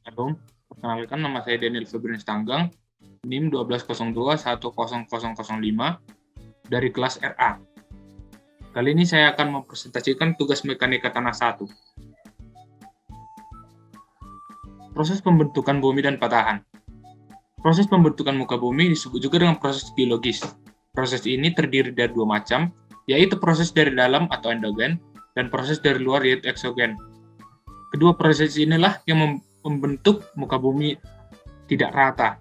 Halo, perkenalkan nama saya Daniel Febrian Stanggang, NIM 1202100005 dari kelas RA. Kali ini saya akan mempresentasikan tugas mekanika tanah 1. Proses pembentukan bumi dan patahan. Proses pembentukan muka bumi disebut juga dengan proses geologis. Proses ini terdiri dari dua macam, yaitu proses dari dalam atau endogen, dan proses dari luar yaitu eksogen. Kedua proses inilah yang membentuk muka bumi tidak rata.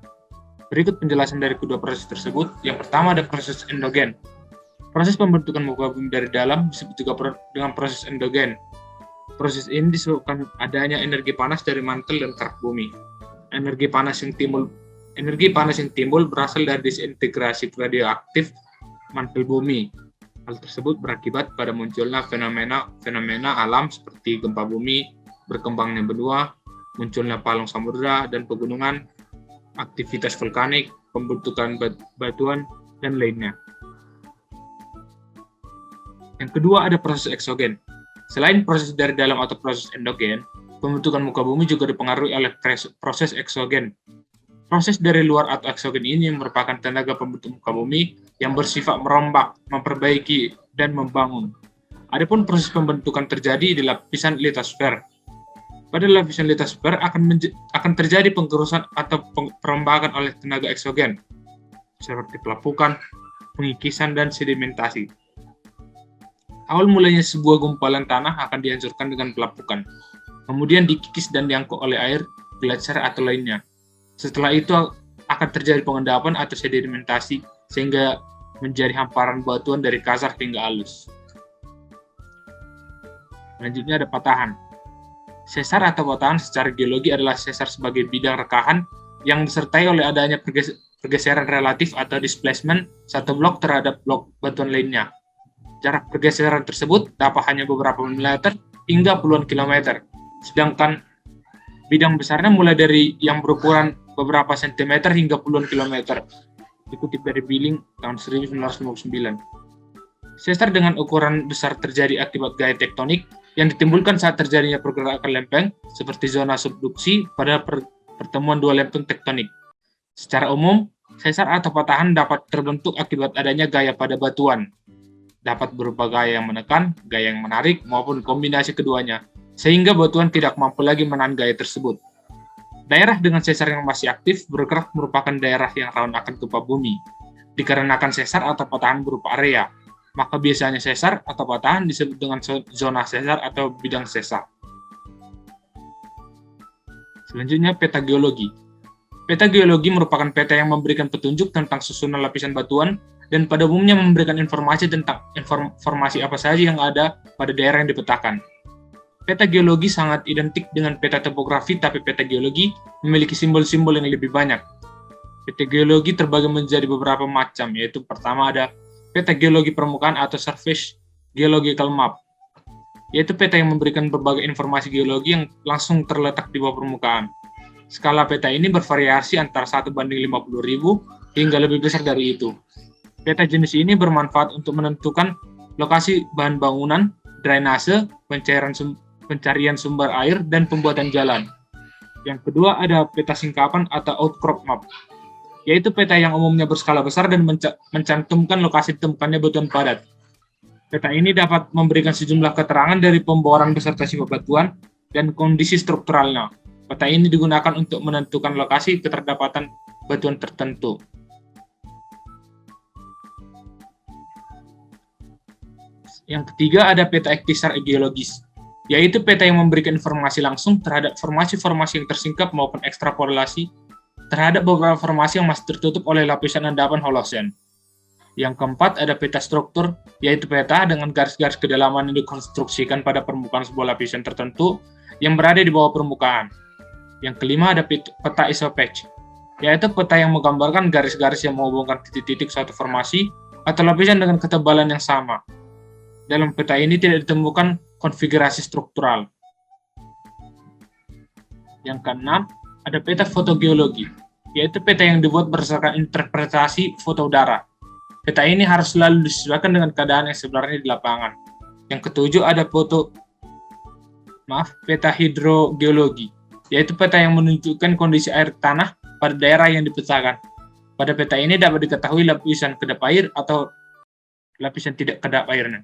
Berikut penjelasan dari kedua proses tersebut. Yang pertama ada proses endogen. Proses pembentukan muka bumi dari dalam disebut juga dengan proses endogen. Proses ini disebabkan adanya energi panas dari mantel dan kerak bumi. Energi panas yang timbul berasal dari disintegrasi radioaktif mantel bumi. Hal tersebut berakibat pada munculnya fenomena alam seperti gempa bumi, berkembangnya benua, munculnya palung samudera dan pegunungan, aktivitas vulkanik, pembentukan batuan, dan lainnya. Yang kedua ada proses eksogen. Selain proses dari dalam atau proses endogen, pembentukan muka bumi juga dipengaruhi oleh proses eksogen. Proses dari luar atau eksogen ini merupakan tenaga pembentuk muka bumi yang bersifat merombak, memperbaiki, dan membangun. Adapun proses pembentukan terjadi di lapisan litosfer. Pada lapisan litosfer akan terjadi penggerusan atau perombakan oleh tenaga eksogen, seperti pelapukan, pengikisan, dan sedimentasi. Awal mulanya sebuah gumpalan tanah akan dihancurkan dengan pelapukan, kemudian dikikis dan diangkut oleh air, gletser, atau lainnya. Setelah itu akan terjadi pengendapan atau sedimentasi, sehingga menjadi hamparan batuan dari kasar hingga halus. Selanjutnya ada patahan. Sesar atau patahan secara geologi adalah sesar sebagai bidang rekahan yang disertai oleh adanya pergeseran relatif atau displacement satu blok terhadap blok batuan lainnya. Jarak pergeseran tersebut dapat hanya beberapa milimeter hingga puluhan kilometer, sedangkan bidang besarnya mulai dari yang berukuran beberapa sentimeter hingga puluhan kilometer. Dikutip dari Billing tahun 1959. Sesar dengan ukuran besar terjadi akibat gaya tektonik yang ditimbulkan saat terjadinya pergerakan lempeng seperti zona subduksi pada pertemuan dua lempeng tektonik. Secara umum, sesar atau patahan dapat terbentuk akibat adanya gaya pada batuan. Dapat berupa gaya yang menekan, gaya yang menarik, maupun kombinasi keduanya, sehingga batuan tidak mampu lagi menahan gaya tersebut. Daerah dengan sesar yang masih aktif bergerak merupakan daerah yang rawan akan gempa bumi. Dikarenakan sesar atau patahan berupa area, maka biasanya sesar atau patahan disebut dengan zona sesar atau bidang sesar. Selanjutnya, peta geologi. Peta geologi merupakan peta yang memberikan petunjuk tentang susunan lapisan batuan dan pada umumnya memberikan informasi tentang informasi apa saja yang ada pada daerah yang dipetakan. Peta geologi sangat identik dengan peta topografi, tapi peta geologi memiliki simbol-simbol yang lebih banyak. Peta geologi terbagi menjadi beberapa macam, yaitu pertama ada peta geologi permukaan atau surface geological map, yaitu peta yang memberikan berbagai informasi geologi yang langsung terletak di bawah permukaan. Skala peta ini bervariasi antara 1:50.000 hingga lebih besar dari itu. Peta jenis ini bermanfaat untuk menentukan lokasi bahan bangunan, drainase, pencarian sumber air, dan pembuatan jalan. Yang kedua ada peta singkapan atau outcrop map, yaitu peta yang umumnya berskala besar dan mencantumkan lokasi ditemukannya batuan padat. Peta ini dapat memberikan sejumlah keterangan dari pemboran beserta sifat batuan dan kondisi strukturalnya. Peta ini digunakan untuk menentukan lokasi keterdapatan batuan tertentu. Yang ketiga ada peta ikhtisar geologis, yaitu peta yang memberikan informasi langsung terhadap formasi-formasi yang tersingkap maupun ekstrapolasi terhadap beberapa formasi yang masih tertutup oleh lapisan endapan Holosen. Yang keempat ada peta struktur, yaitu peta dengan garis-garis kedalaman yang dikonstruksikan pada permukaan sebuah lapisan tertentu yang berada di bawah permukaan. Yang kelima ada peta isopatch, yaitu peta yang menggambarkan garis-garis yang menghubungkan titik-titik suatu formasi atau lapisan dengan ketebalan yang sama. Dalam peta ini tidak ditemukan konfigurasi struktural. Yang keenam, ada peta fotogeologi, yaitu peta yang dibuat berdasarkan interpretasi foto udara. Peta ini harus selalu disesuaikan dengan keadaan yang sebenarnya di lapangan. Yang ketujuh ada peta hidrogeologi, yaitu peta yang menunjukkan kondisi air tanah pada daerah yang dipetakan. Pada peta ini dapat diketahui lapisan kedap air atau lapisan tidak kedap airnya.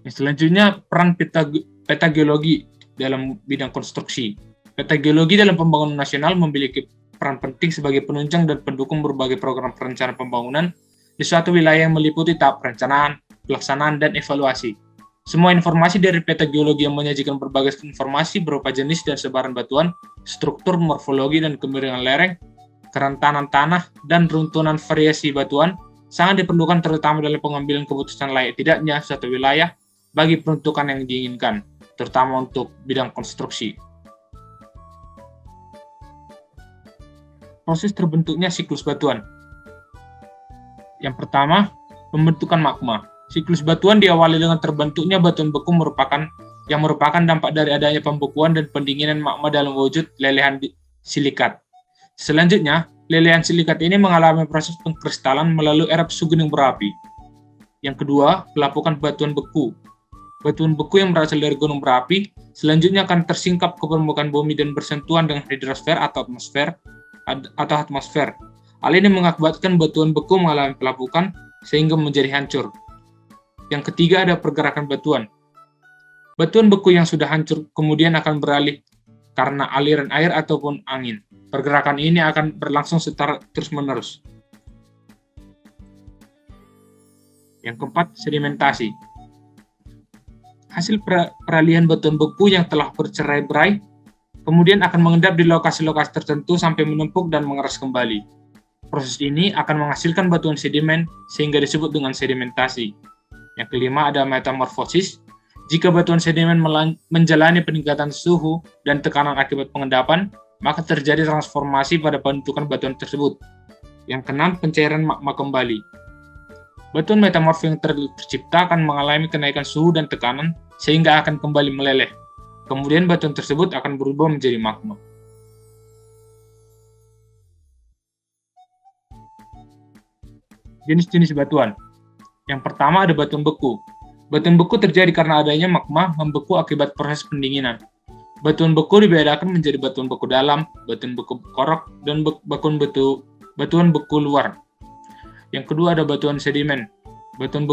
Selanjutnya, peran peta geologi dalam bidang konstruksi. Peta geologi dalam pembangunan nasional memiliki peran penting sebagai penunjang dan pendukung berbagai program perencanaan pembangunan di suatu wilayah yang meliputi tahap perencanaan, pelaksanaan, dan evaluasi. Semua informasi dari peta geologi yang menyajikan berbagai informasi berupa jenis dan sebaran batuan, struktur, morfologi, dan kemiringan lereng, kerentanan tanah, dan runtunan variasi batuan sangat diperlukan terutama dalam pengambilan keputusan layak tidaknya suatu wilayah bagi peruntukan yang diinginkan, terutama untuk bidang konstruksi. Proses terbentuknya siklus batuan. Yang pertama, pembentukan magma. Siklus batuan diawali dengan terbentuknya batuan beku yang merupakan dampak dari adanya pembekuan dan pendinginan magma dalam wujud lelehan silikat. Selanjutnya, lelehan silikat ini mengalami proses pengkristalan melalui erupsi gunung berapi. Yang kedua, pelapukan batuan beku. Batuan beku yang berasal dari gunung berapi selanjutnya akan tersingkap ke permukaan bumi dan bersentuhan dengan hidrosfer atau atmosfer. Hal ini mengakibatkan batuan beku mengalami pelapukan sehingga menjadi hancur. Yang ketiga ada pergerakan batuan. Batuan beku yang sudah hancur kemudian akan beralih karena aliran air ataupun angin. Pergerakan ini akan berlangsung secara terus-menerus. Yang keempat, sedimentasi. Hasil peralihan batuan beku yang telah bercerai-berai kemudian akan mengendap di lokasi-lokasi tertentu sampai menumpuk dan mengeras kembali. Proses ini akan menghasilkan batuan sedimen sehingga disebut dengan sedimentasi. Yang kelima ada metamorfosis. Jika batuan sedimen menjalani peningkatan suhu dan tekanan akibat pengendapan, maka terjadi transformasi pada bentukan batuan tersebut. Yang keenam, pencairan magma kembali. Batuan metamorf yang tercipta akan mengalami kenaikan suhu dan tekanan sehingga akan kembali meleleh. Kemudian batuan tersebut akan berubah menjadi magma. Jenis-jenis batuan. Yang pertama ada batuan beku. Batuan beku terjadi karena adanya magma membeku akibat proses pendinginan. Batuan beku dibedakan menjadi batuan beku dalam, batuan beku korok, dan batuan beku luar. Yang kedua ada batuan sedimen. Batuan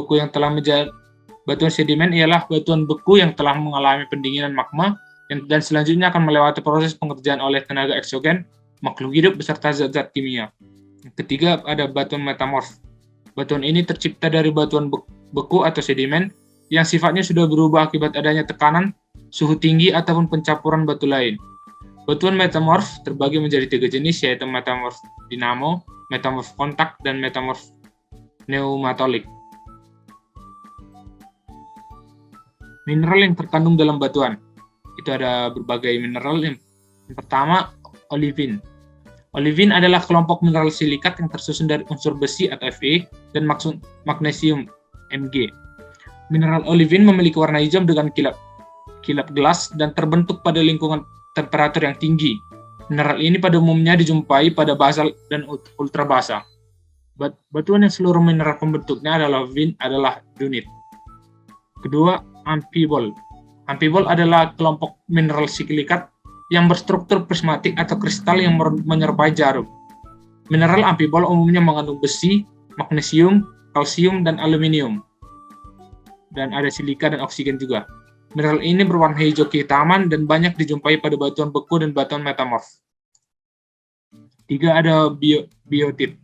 sedimen ialah batuan beku yang telah mengalami pendinginan magma dan selanjutnya akan melewati proses pengerjaan oleh tenaga eksogen, makhluk hidup beserta zat-zat kimia. Yang ketiga ada batuan metamorf. Batuan ini tercipta dari batuan beku atau sedimen yang sifatnya sudah berubah akibat adanya tekanan, suhu tinggi, ataupun pencampuran batu lain. Batuan metamorf terbagi menjadi 3 jenis, yaitu metamorf dinamo, metamorf kontak, dan metamorf pneumatolik. Mineral yang terkandung dalam batuan. Itu ada berbagai mineral. Yang pertama, olivin. Olivin adalah kelompok mineral silikat yang tersusun dari unsur besi atau Fe dan magnesium Mg. Mineral olivin memiliki warna hijau dengan kilap gelas dan terbentuk pada lingkungan temperatur yang tinggi. Mineral ini pada umumnya dijumpai pada basal dan ultrabasa. Batuan yang seluruh mineral pembentuknya adalah dunit. Kedua, amphibol. Amphibol adalah kelompok mineral silikat yang berstruktur prismatik atau kristal yang menyerupai jarum. Mineral amphibol umumnya mengandung besi, magnesium, kalsium, dan aluminium. Dan ada silika dan oksigen juga. Mineral ini berwarna hijau kehitaman dan banyak dijumpai pada batuan beku dan batuan metamorf. 3 ada biotit.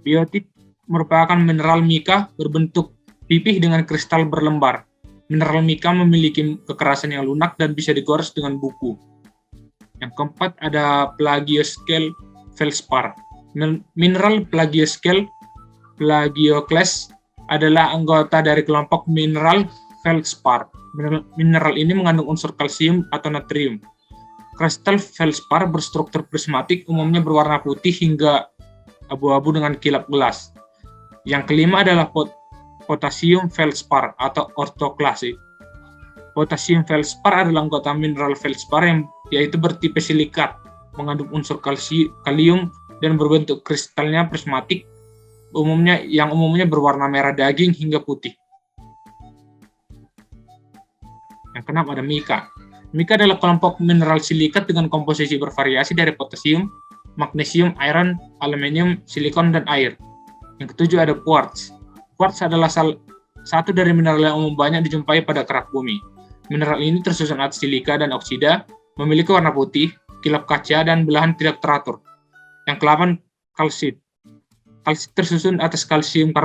Biotit merupakan mineral mika berbentuk pipih dengan kristal berlembar. Mineral mika memiliki kekerasan yang lunak dan bisa digores dengan buku. Yang keempat ada plagioscale feldspar. Mineral plagioclase adalah anggota dari kelompok mineral feldspar. Mineral ini mengandung unsur kalsium atau natrium. Kristal feldspar berstruktur prismatik, umumnya berwarna putih hingga abu-abu dengan kilap gelas. Yang kelima adalah potasium feldspar atau ortoklase. Potasium feldspar adalah anggota mineral feldspar yaitu bertipe silikat, mengandung unsur kalium dan berbentuk kristalnya prismatik, yang umumnya berwarna merah daging hingga putih. Yang keenam ada mika. Mika adalah kelompok mineral silikat dengan komposisi bervariasi dari potasium, magnesium, iron, aluminium, silikon, dan air. Yang ketujuh ada quartz. Quartz adalah satu dari mineral yang umum banyak dijumpai pada kerak bumi. Mineral ini tersusun atas silika dan oksida, memiliki warna putih, kilap kaca, dan belahan tidak teratur. Yang ke-8, kalsit. Kalsit tersusun atas kalsium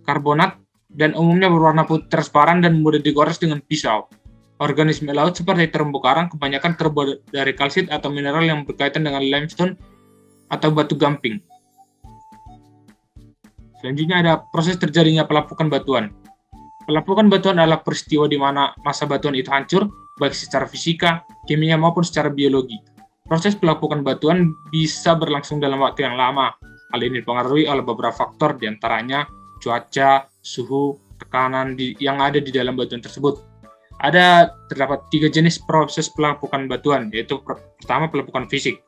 karbonat dan umumnya berwarna putih transparan dan mudah digores dengan pisau. Organisme laut seperti terumbu karang kebanyakan terbuat dari kalsit atau mineral yang berkaitan dengan limestone atau batu gamping. Selanjutnya ada proses terjadinya pelapukan batuan. Pelapukan batuan adalah peristiwa di mana massa batuan itu hancur, baik secara fisika, kimia maupun secara biologi. Proses pelapukan batuan bisa berlangsung dalam waktu yang lama. Hal ini dipengaruhi oleh beberapa faktor, diantaranya cuaca, suhu, tekanan yang ada di dalam batuan tersebut. Terdapat 3 jenis proses pelapukan batuan, yaitu pertama pelapukan fisik.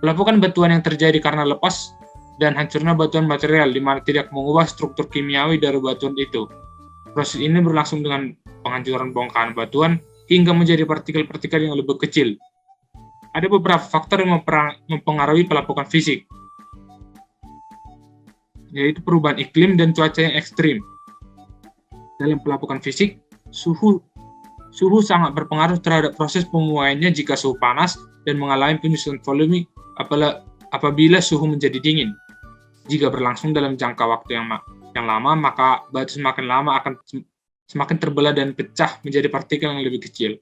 Pelapukan batuan yang terjadi karena lepas dan hancurnya batuan material di mana tidak mengubah struktur kimiawi dari batuan itu. Proses ini berlangsung dengan penghancuran bongkahan batuan hingga menjadi partikel-partikel yang lebih kecil. Ada beberapa faktor yang mempengaruhi pelapukan fisik, yaitu perubahan iklim dan cuaca yang ekstrim. Dalam pelapukan fisik, suhu sangat berpengaruh terhadap proses pemuaiannya jika suhu panas dan mengalami penyusutan volume apabila suhu menjadi dingin. Jika berlangsung dalam jangka waktu yang lama, maka batu semakin lama akan semakin terbelah dan pecah menjadi partikel yang lebih kecil.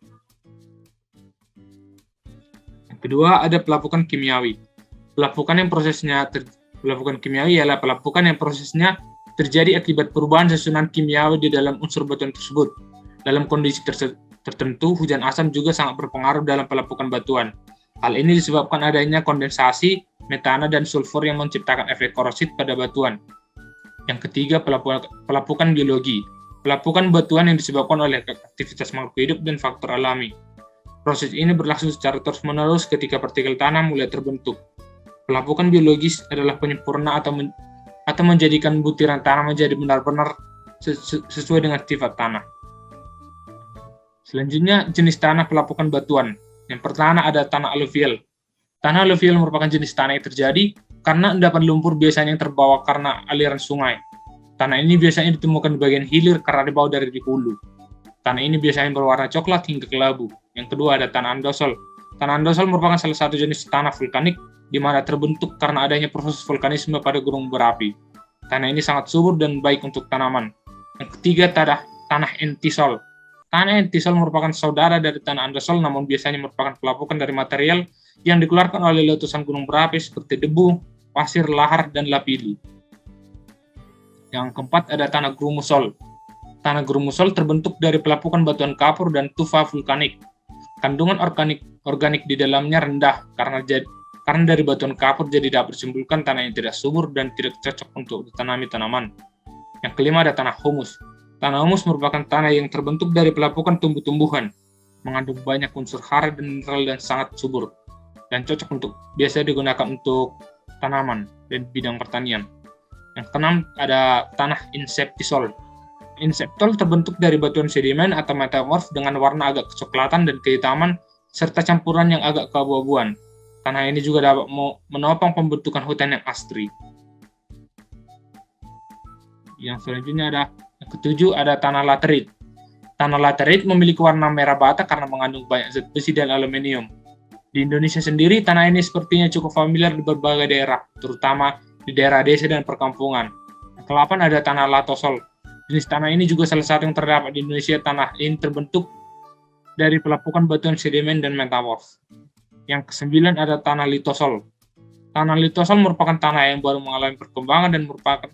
Yang kedua, ada pelapukan kimiawi. Pelapukan kimiawi ialah pelapukan yang prosesnya terjadi akibat perubahan susunan kimiawi di dalam unsur batuan tersebut. Dalam kondisi tertentu, hujan asam juga sangat berpengaruh dalam pelapukan batuan. Hal ini disebabkan adanya kondensasi, metana, dan sulfur yang menciptakan efek korosif pada batuan. Yang ketiga, pelapukan biologi. Pelapukan batuan yang disebabkan oleh aktivitas makhluk hidup dan faktor alami. Proses ini berlangsung secara terus-menerus ketika partikel tanah mulai terbentuk. Pelapukan biologis adalah penyempurna atau menjadikan butiran tanah menjadi benar-benar sesuai dengan sifat tanah. Selanjutnya, jenis tanah pelapukan batuan. Yang pertama ada tanah aluvial. Tanah aluvial merupakan jenis tanah yang terjadi karena endapan lumpur biasanya yang terbawa karena aliran sungai. Tanah ini biasanya ditemukan di bagian hilir karena dibawa dari di hulu. Tanah ini biasanya berwarna coklat hingga kelabu. Yang kedua ada tanah andosol. Tanah andosol merupakan salah satu jenis tanah vulkanik di mana terbentuk karena adanya proses vulkanisme pada gunung berapi. Tanah ini sangat subur dan baik untuk tanaman. Yang ketiga tanah entisol. Tanah entisol merupakan saudara dari tanah andosol, namun biasanya merupakan pelapukan dari material yang dikeluarkan oleh letusan gunung berapi seperti debu, pasir lahar, dan lapilli. Yang keempat ada tanah grumusol. Tanah grumusol terbentuk dari pelapukan batuan kapur dan tufa vulkanik. Kandungan organik di dalamnya rendah karena dari batuan kapur, jadi dapat disimpulkan tanah yang tidak subur dan tidak cocok untuk ditanami tanaman. Yang kelima ada tanah humus. Tanah humus merupakan tanah yang terbentuk dari pelapukan tumbuh-tumbuhan, mengandung banyak unsur hara dan mineral dan sangat subur, dan cocok biasa digunakan untuk tanaman dan bidang pertanian. Yang keenam ada tanah inseptisol. Inseptisol terbentuk dari batuan sedimen atau metamorf dengan warna agak kecoklatan dan kehitaman serta campuran yang agak keabu-abuan. Tanah ini juga dapat menopang pembentukan hutan yang asri. Yang selanjutnya yang ketujuh ada tanah laterit. Tanah laterit memiliki warna merah bata karena mengandung banyak zat besi dan aluminium. Di Indonesia sendiri, tanah ini sepertinya cukup familiar di berbagai daerah, terutama di daerah desa dan perkampungan. Yang ke-8 ada tanah latosol. Jenis tanah ini juga salah satu yang terdapat di Indonesia. Tanah ini terbentuk dari pelapukan batuan sedimen dan metamorf. Yang ke-9 ada tanah litosol. Tanah litosol merupakan tanah yang baru mengalami perkembangan dan merupakan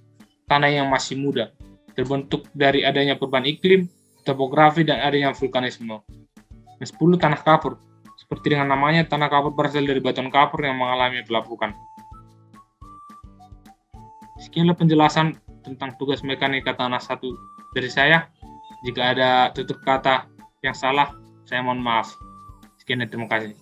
tanah yang masih muda, terbentuk dari adanya perubahan iklim, topografi, dan adanya vulkanisme. Yang 10 tanah kapur. Seperti dengan namanya, tanah kapur berasal dari batuan kapur yang mengalami pelapukan. Sekianlah penjelasan tentang tugas mekanika tanah 1 dari saya. Jika ada tutur kata yang salah, saya mohon maaf. Sekian dan terima kasih.